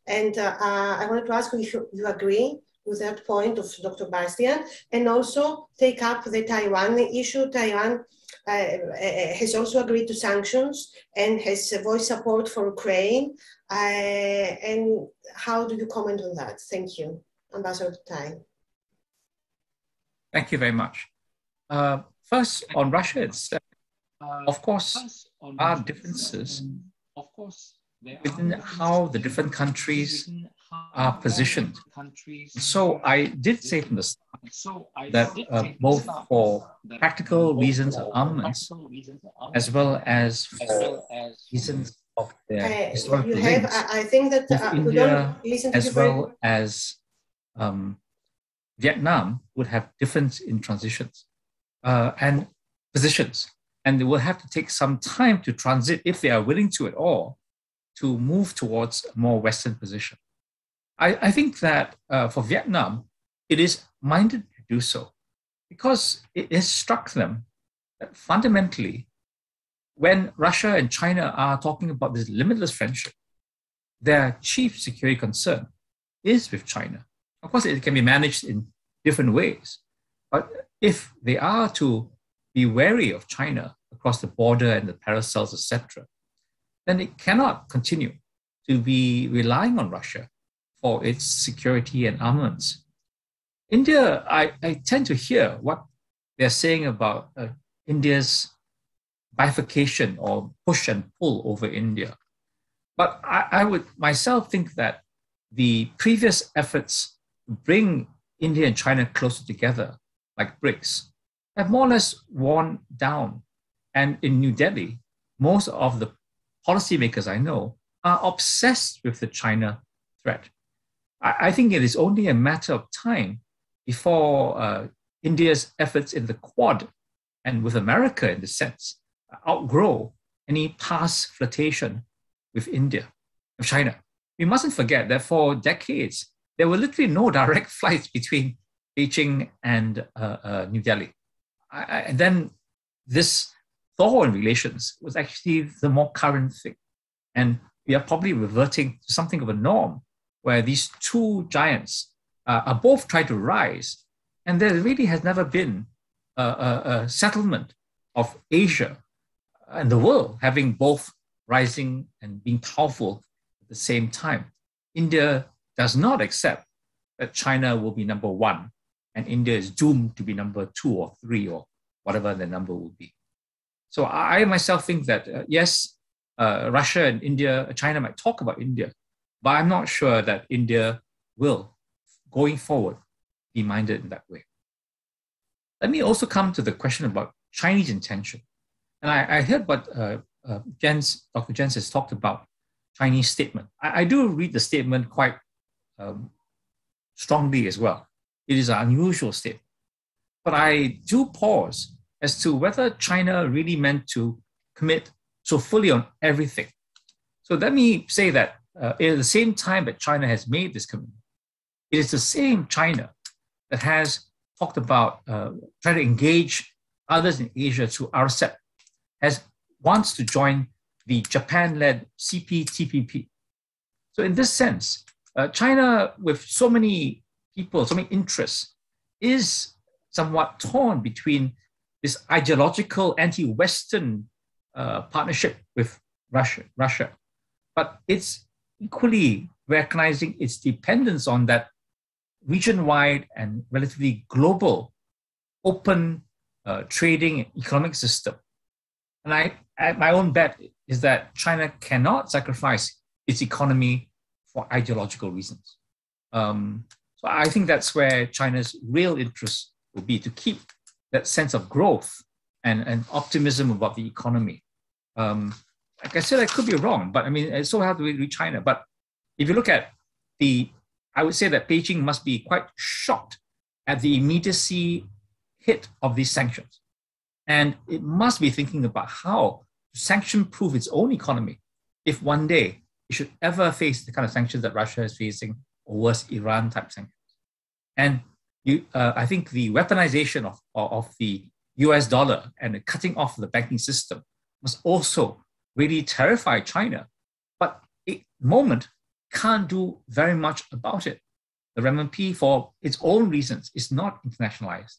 And I wanted to ask you if you agree with that point of Dr. Bastian, and also take up the Taiwan issue. Taiwan has also agreed to sanctions and has voiced support for Ukraine. And how do you comment on that? Thank you, Ambassador Tai. Thank you very much. First, on Russia itself, of course, our differences within how the different countries are positioned. So I did say from the start that both for practical reasons of armaments, as well as for reasons of their historical links, I think that India as well as Vietnam would have difference in transitions and positions. And they will have to take some time to transit, if they are willing to at all, to move towards a more Western position. I think that for Vietnam, it is minded to do so because it has struck them that fundamentally, when Russia and China are talking about this limitless friendship, their chief security concern is with China. Of course, it can be managed in different ways, but if they are to be wary of China across the border and the paracels, etc., then it cannot continue to be relying on Russia for its security and armaments. India, I tend to hear what they're saying about India's bifurcation or push and pull over India. But I would myself think that the previous efforts to bring India and China closer together, like BRICS, have more or less worn down. And in New Delhi, most of the policymakers I know are obsessed with the China threat. I think it is only a matter of time before India's efforts in the Quad and with America, in the sense, outgrow any past flirtation with China. We mustn't forget that for decades, there were literally no direct flights between Beijing and New Delhi. And then this thaw in relations was actually the more current thing. And we are probably reverting to something of a norm where these two giants are both trying to rise. And there really has never been a settlement of Asia and the world having both rising and being powerful at the same time. India does not accept that China will be number one and India is doomed to be number 2 or 3 or whatever the number will be. So I myself think that, yes, Russia and India, China might talk about India, but I'm not sure that India will, going forward, be minded in that way. Let me also come to the question about Chinese intention. And I heard what Dr. Jens has talked about Chinese statement. I do read the statement quite strongly as well. It is an unusual statement. But I do pause as to whether China really meant to commit so fully on everything. So let me say that at the same time that China has made this commitment, it is the same China that has talked about trying to engage others in Asia through RCEP, wants to join the Japan-led CPTPP. So in this sense, China, with so many people, so many interests, is somewhat torn between this ideological anti-Western partnership with Russia. But it's equally recognizing its dependence on that region-wide and relatively global open trading and economic system. And my own bet is that China cannot sacrifice its economy for ideological reasons. So I think that's where China's real interest will be, to keep that sense of growth and optimism about the economy. Like I said, I could be wrong, but I mean, it's so hard to read China. But if you look at I would say that Beijing must be quite shocked at the immediacy hit of these sanctions. And it must be thinking about how to sanction-proof its own economy if one day it should ever face the kind of sanctions that Russia is facing, or worse, Iran-type sanctions. And I think the weaponization of the US dollar and the cutting off of the banking system must also really terrify China. But at the moment, can't do very much about it. The renminbi, for its own reasons, is not internationalized.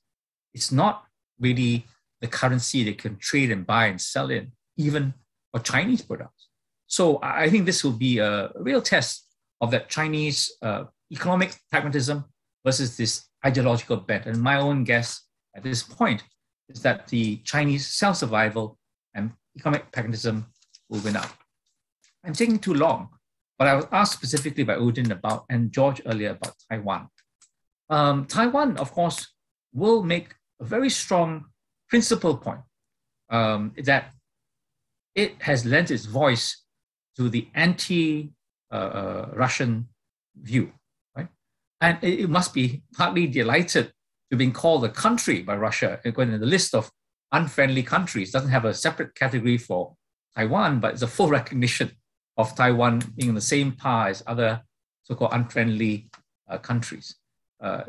It's not really the currency they can trade and buy and sell in, even for Chinese products. So I think this will be a real test of that Chinese economic pragmatism versus this ideological bent. And my own guess at this point is that the Chinese self-survival and economic pragmatism will win out. I'm taking too long, but I was asked specifically by Odin and George earlier about Taiwan. Taiwan, of course, will make a very strong principal point that it has lent its voice to the anti-Russian view, right? And it must be partly delighted to being called a country by Russia. Going in the list of unfriendly countries, doesn't have a separate category for Taiwan, but it's a full recognition of Taiwan being in the same par as other so-called unfriendly countries.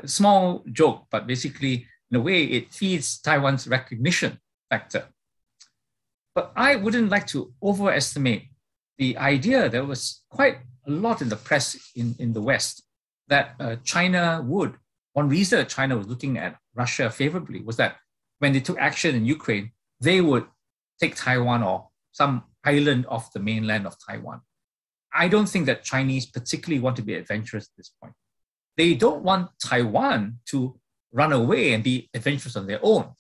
Small joke, but basically, in a way, it feeds Taiwan's recognition factor. But I wouldn't like to overestimate the idea. There was quite a lot in the press in the West that China would. One reason that China was looking at Russia favorably was that when they took action in Ukraine, they would take Taiwan or some island off the mainland of Taiwan. I don't think that Chinese particularly want to be adventurous at this point. They don't want Taiwan to run away and be adventurous on their own.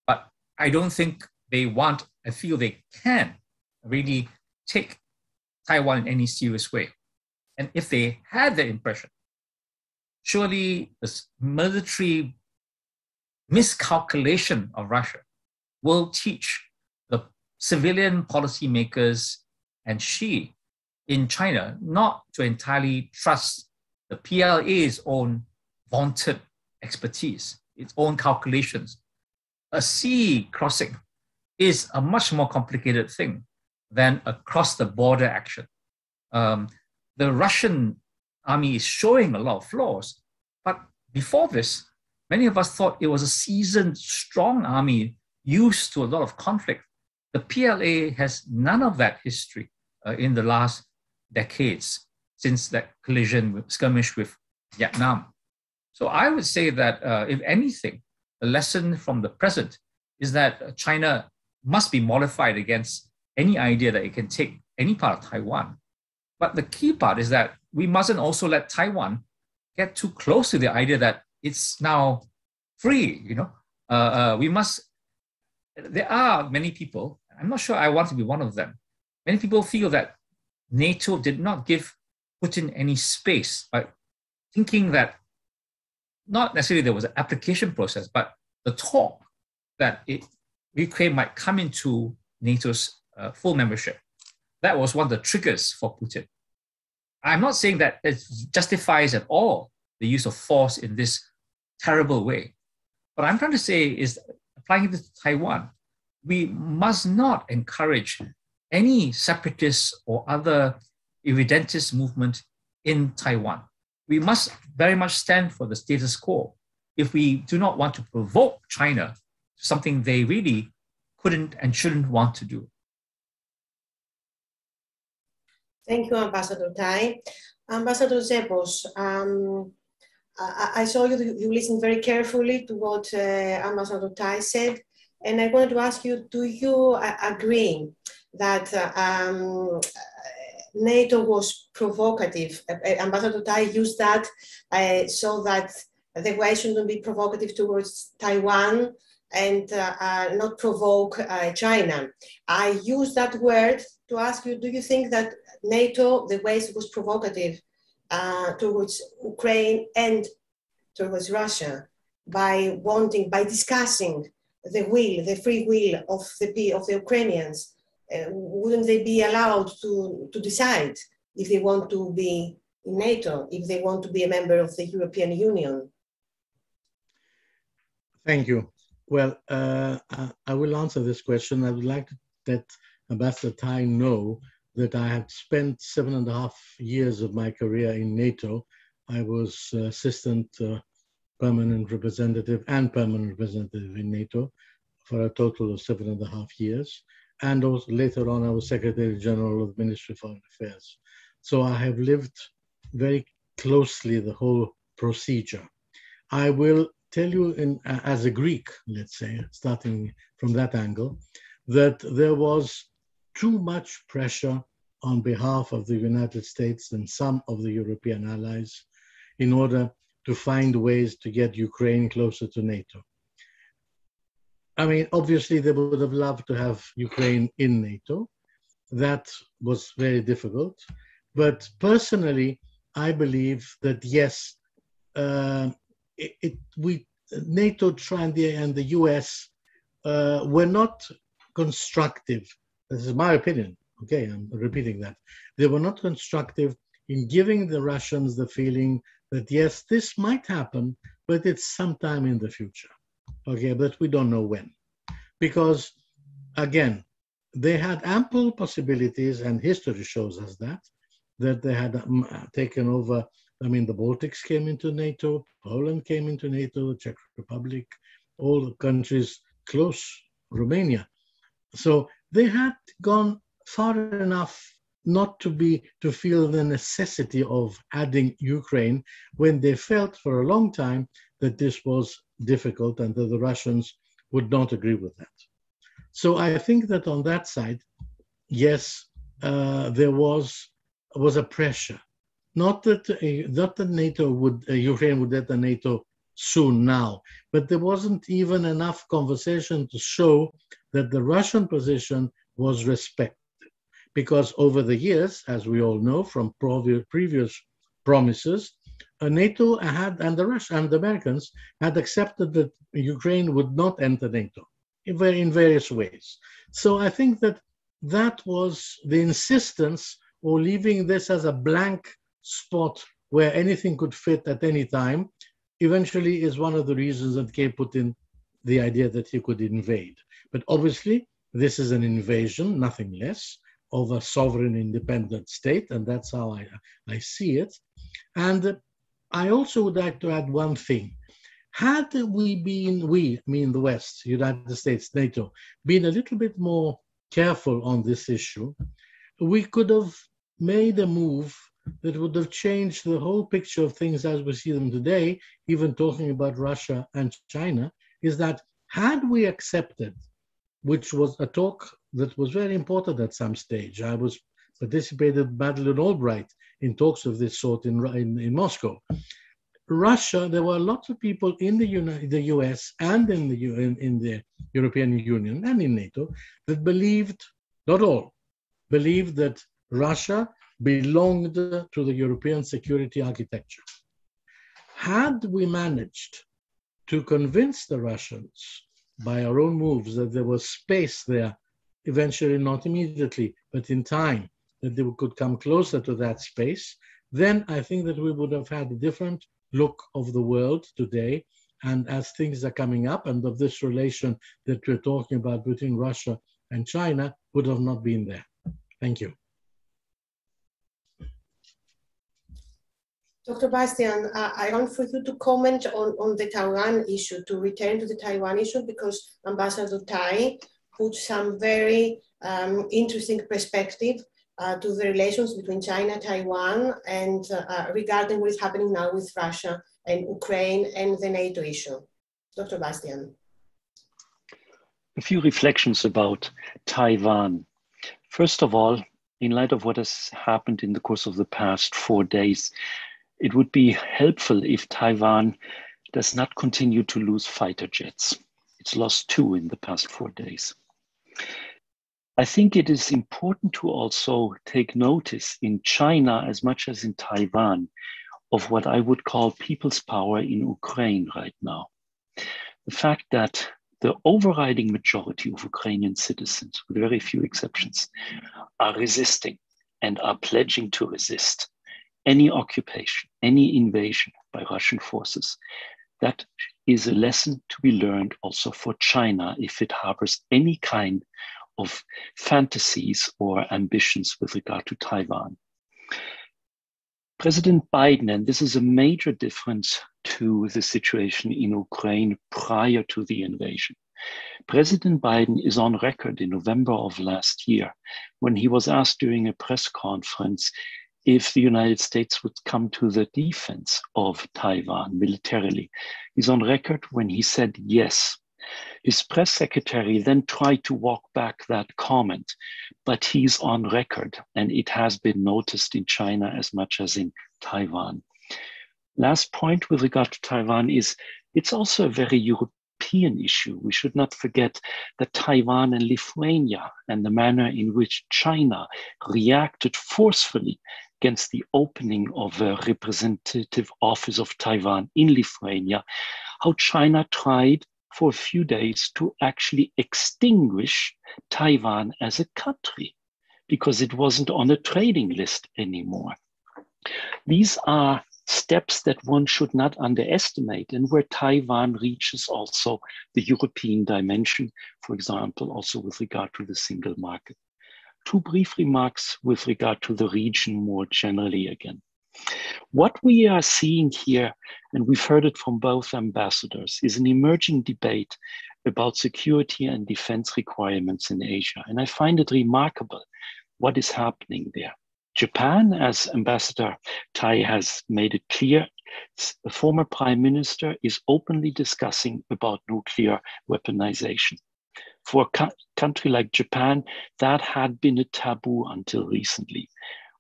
But I don't think they want, I feel they can really take Taiwan in any serious way. And if they had that impression, surely this military miscalculation of Russia will teach the civilian policymakers and Xi in China not to entirely trust the PLA's own vaunted expertise, its own calculations. A sea crossing is a much more complicated thing than a cross-the-border action. The Russian army is showing a lot of flaws, but before this, many of us thought it was a seasoned, strong army used to a lot of conflict. The PLA has none of that history in the last decades since that skirmish with Vietnam. So I would say that if anything, the lesson from the present is that China must be mollified against any idea that it can take any part of Taiwan. But the key part is that we mustn't also let Taiwan get too close to the idea that it's now free. There are many people, I'm not sure I want to be one of them. Many people feel that NATO did not give Putin any space by thinking that not necessarily there was an application process, but the talk that it Ukraine might come into NATO's full membership. That was one of the triggers for Putin. I'm not saying that it justifies at all the use of force in this terrible way. What I'm trying to say is, applying it to Taiwan, we must not encourage any separatist or other irredentist movement in Taiwan. We must very much stand for the status quo if we do not want to provoke China to something they really couldn't and shouldn't want to do. Thank you, Ambassador Tai. Ambassador Zepos, I saw you listened very carefully to what Ambassador Tai said, and I wanted to ask you, do you agree that NATO was provocative? Ambassador Tai used that so that the West shouldn't be provocative towards Taiwan and not provoke China. I use that word to ask you, do you think that NATO, the West, was provocative towards Ukraine and towards Russia by discussing the free will of the Ukrainians? Wouldn't they be allowed to decide if they want to be in NATO, if they want to be a member of the European Union? Thank you. Well, I will answer this question. I would like to let Ambassador Tai know that I have spent 7.5 years of my career in NATO. I was assistant permanent representative and permanent representative in NATO for a total of 7.5 years. And also later on, I was Secretary General of the Ministry of Foreign Affairs. So I have lived very closely the whole procedure. I will tell you as a Greek, let's say, starting from that angle, that there was too much pressure on behalf of the United States and some of the European allies in order to find ways to get Ukraine closer to NATO. I mean, obviously, they would have loved to have Ukraine in NATO. That was very difficult. But personally, I believe that, yes, NATO and the US were not constructive. This is my opinion. Okay, I'm repeating that. They were not constructive in giving the Russians the feeling that, yes, this might happen, but it's sometime in the future. Okay, but we don't know when. Because, again, they had ample possibilities, and history shows us that they had taken over. I mean, the Baltics came into NATO, Poland came into NATO, Czech Republic, all the countries close, Romania. So they had gone far enough not to feel the necessity of adding Ukraine when they felt for a long time that this was difficult and that the Russians would not agree with that. So I think that on that side, yes, there was a pressure. Not that Ukraine would enter NATO soon now, but there wasn't even enough conversation to show that the Russian position was respected. Because over the years, as we all know from previous promises, NATO had, and the Americans had accepted that Ukraine would not enter NATO in various ways. So I think that was the insistence, or leaving this as a blank spot where anything could fit at any time, eventually is one of the reasons that gave Putin the idea that he could invade. But obviously, this is an invasion, nothing less, of a sovereign independent state, and that's how I see it. And I also would like to add one thing. Had we been, I mean the West, United States, NATO, been a little bit more careful on this issue, we could have made a move that would have changed the whole picture of things as we see them today, even talking about Russia and China, is that had we accepted, which was a talk that was very important at some stage. I was participated with Madeleine Albright in talks of this sort in Moscow. Russia, there were lots of people in the US and in the European Union and in NATO that believed, not all, believed that Russia belonged to the European security architecture. Had we managed to convince the Russians by our own moves that there was space there, eventually not immediately, but in time, that they could come closer to that space, then I think that we would have had a different look of the world today. And as things are coming up, and of this relation that we're talking about between Russia and China would have not been there. Thank you. Dr. Bastian, I want for you to comment on the Taiwan issue, to return to the Taiwan issue, because Ambassador Tai put some very interesting perspective to the relations between China, Taiwan, and regarding what is happening now with Russia and Ukraine and the NATO issue. Dr. Bastian. A few reflections about Taiwan. First of all, in light of what has happened in the course of the past 4 days, it would be helpful if Taiwan does not continue to lose fighter jets. It's lost 2 in the past 4 days. I think it is important to also take notice in China as much as in Taiwan of what I would call people's power in Ukraine right now. The fact that the overriding majority of Ukrainian citizens, with very few exceptions, are resisting and are pledging to resist any occupation, any invasion by Russian forces. That is a lesson to be learned also for China if it harbors any kind of fantasies or ambitions with regard to Taiwan. President Biden, and this is a major difference to the situation in Ukraine prior to the invasion. President Biden is on record in November of last year when he was asked during a press conference if the United States would come to the defense of Taiwan militarily. He's on record when he said yes. His press secretary then tried to walk back that comment, but he's on record and it has been noticed in China as much as in Taiwan. Last point with regard to Taiwan is it's also a very European issue. We should not forget that Taiwan and Lithuania and the manner in which China reacted forcefully against the opening of a representative office of Taiwan in Lithuania, how China tried for a few days to actually extinguish Taiwan as a country because it wasn't on a trading list anymore. These are steps that one should not underestimate, and where Taiwan reaches also the European dimension, for example, also with regard to the single market. 2 brief remarks with regard to the region more generally again. What we are seeing here, and we've heard it from both ambassadors, is an emerging debate about security and defense requirements in Asia. And I find it remarkable what is happening there. Japan, as Ambassador Tai has made it clear, the former prime minister is openly discussing about nuclear weaponization. For a country like Japan, that had been a taboo until recently.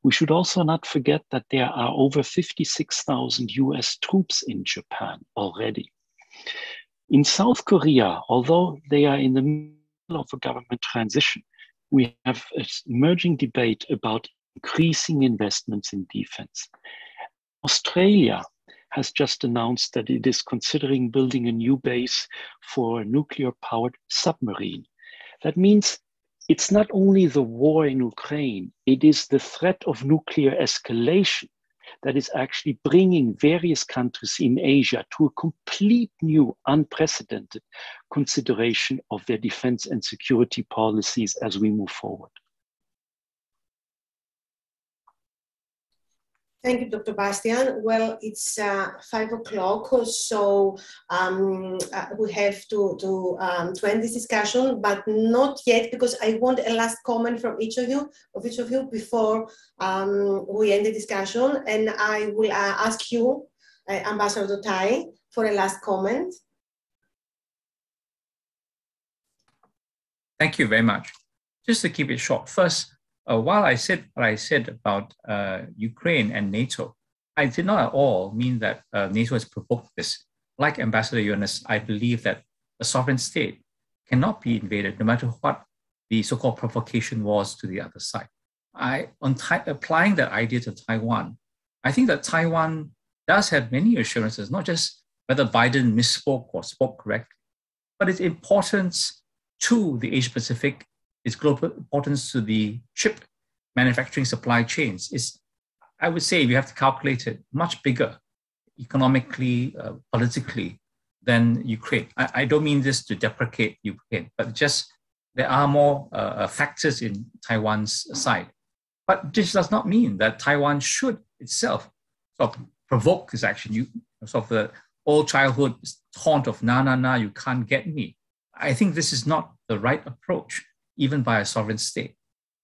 We should also not forget that there are over 56,000 US troops in Japan already. In South Korea, although they are in the middle of a government transition, we have an emerging debate about increasing investments in defense. Australia has just announced that it is considering building a new base for a nuclear-powered submarine. That means it's not only the war in Ukraine, it is the threat of nuclear escalation that is actually bringing various countries in Asia to a complete new, unprecedented consideration of their defense and security policies as we move forward. Thank you, Dr. Bastian. Well, it's 5 o'clock, so we have to end this discussion, but not yet, because I want a last comment from each of you before we end the discussion. And I will ask you, Ambassador Tai, for a last comment. Thank you very much. Just to keep it short, first, while I said what I said about Ukraine and NATO, I did not at all mean that NATO has provoked this. Like Ambassador Ioannis, I believe that a sovereign state cannot be invaded, no matter what the so-called provocation was to the other side. Applying that idea to Taiwan, I think that Taiwan does have many assurances, not just whether Biden misspoke or spoke correctly, but its importance to the Asia Pacific, its global importance to the chip manufacturing supply chains is, I would say, if you have to calculate it, much bigger economically, politically than Ukraine. I don't mean this to deprecate Ukraine, but just there are more factors in Taiwan's side. But this does not mean that Taiwan should itself sort of provoke this action. You sort of the old childhood taunt of "na na na, you can't get me." I think this is not the right approach, even by a sovereign state,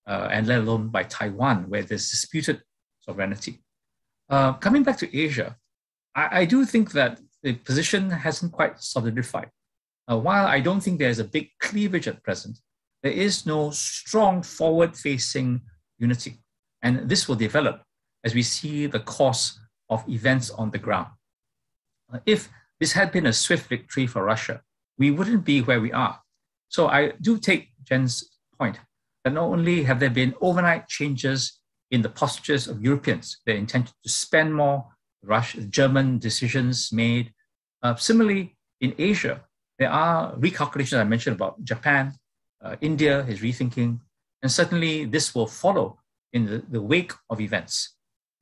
and let alone by Taiwan, where there's disputed sovereignty. Coming back to Asia, I do think that the position hasn't quite solidified. While I don't think there's a big cleavage at present, there is no strong forward-facing unity. And this will develop as we see the course of events on the ground. If this had been a swift victory for Russia, we wouldn't be where we are. So I do take Jen's point that not only have there been overnight changes in the postures of Europeans, their intention to spend more, German decisions made. Similarly, in Asia, there are recalculations I mentioned about Japan, India is rethinking, and certainly this will follow in the wake of events.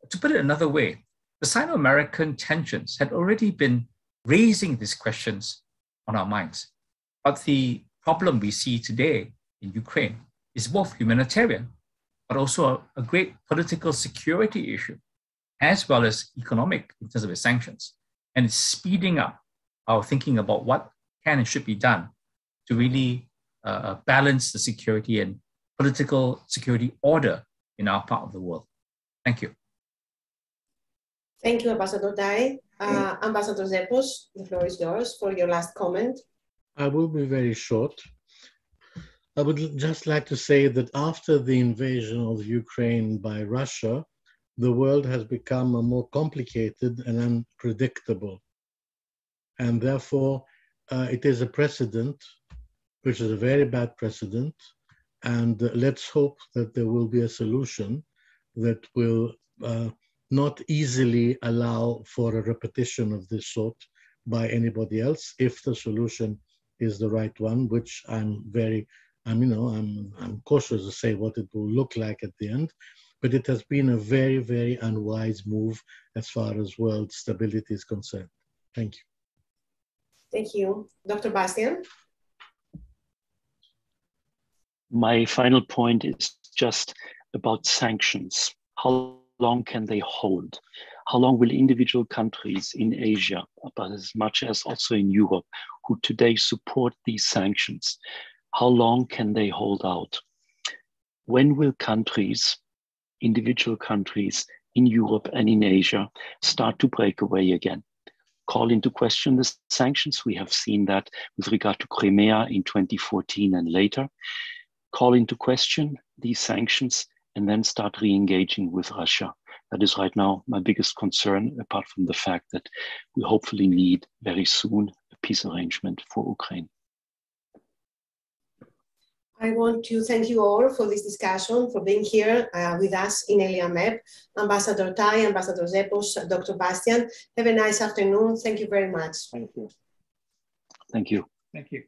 To put it another way, the Sino-American tensions had already been raising these questions on our minds. But the problem we see today in Ukraine is both humanitarian, but also a great political security issue, as well as economic in terms of its sanctions. And it's speeding up our thinking about what can and should be done to really balance the security and political security order in our part of the world. Thank you. Thank you, Ambassador Tai. Ambassador Zepos, the floor is yours for your last comment. I will be very short. I would just like to say that after the invasion of Ukraine by Russia, the world has become more complicated and unpredictable. And therefore, it is a precedent, which is a very bad precedent. And let's hope that there will be a solution that will not easily allow for a repetition of this sort by anybody else, if the solution is the right one, which I'm cautious to say what it will look like at the end. But it has been a very, very unwise move as far as world stability is concerned. Thank you. Thank you. Dr. Bastian? My final point is just about sanctions. How long can they hold? How long will individual countries in Asia, but as much as also in Europe, who today support these sanctions, how long can they hold out? When will countries, individual countries in Europe and in Asia, start to break away again? Call into question the sanctions. We have seen that with regard to Crimea in 2014 and later. Call into question these sanctions and then start re-engaging with Russia. That is right now my biggest concern, apart from the fact that we hopefully need very soon a peace arrangement for Ukraine. I want to thank you all for this discussion, for being here with us in ELIAMEP. Ambassador Tai, Ambassador Zepos, Dr. Bastian. Have a nice afternoon. Thank you very much. Thank you. Thank you. Thank you.